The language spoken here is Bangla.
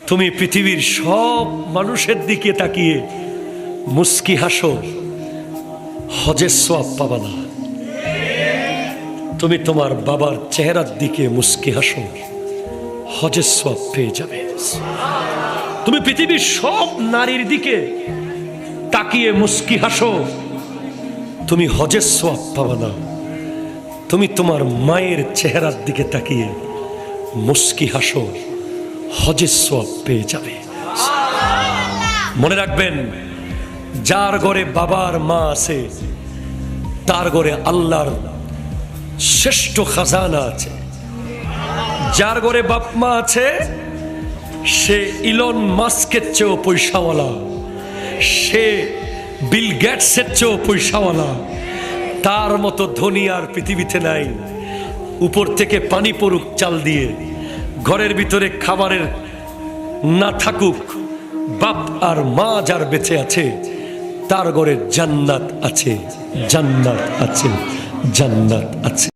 তুমি পৃথিবীর সব মানুষের দিকে তাকিয়ে মুস্কি হাসো, হজের সওয়াব পাবা না। তুমি তোমার বাবার চেহারার দিকে মুস্কি হাসো, হজের সওয়াব পেয়ে যাবে। তুমি পৃথিবীর সব নারীর দিকে তাকিয়ে মুস্কি হাসো, তুমি হজের সওয়াব পাবা না। তুমি তোমার মায়ের চেহারার দিকে তাকিয়ে মুস্কি হাসো, হজের সওয়াব পেয়ে যাবে। মনে রাখবেন, যার ঘরে বাবার মা আছে তার ঘরে আল্লাহর শ্রেষ্ঠ খাজানা আছে। যার ঘরে বাপ মা আছে সে ইলন মাস্কের চেয়েও পয়সাওয়ালা, সে বিল গেটসের চেয়েও পয়সাওয়ালা। তার মতো ধনী আর পৃথিবীতে নাই। উপর থেকে পানি পড়ুক চাল দিয়ে, ঘরের ভিতরে খাবারের না থাকুক, বাপ আর মা যার বেঁচে আছে তার ঘরে জান্নাত আছে, জান্নাত আছে, জান্নাত আছে।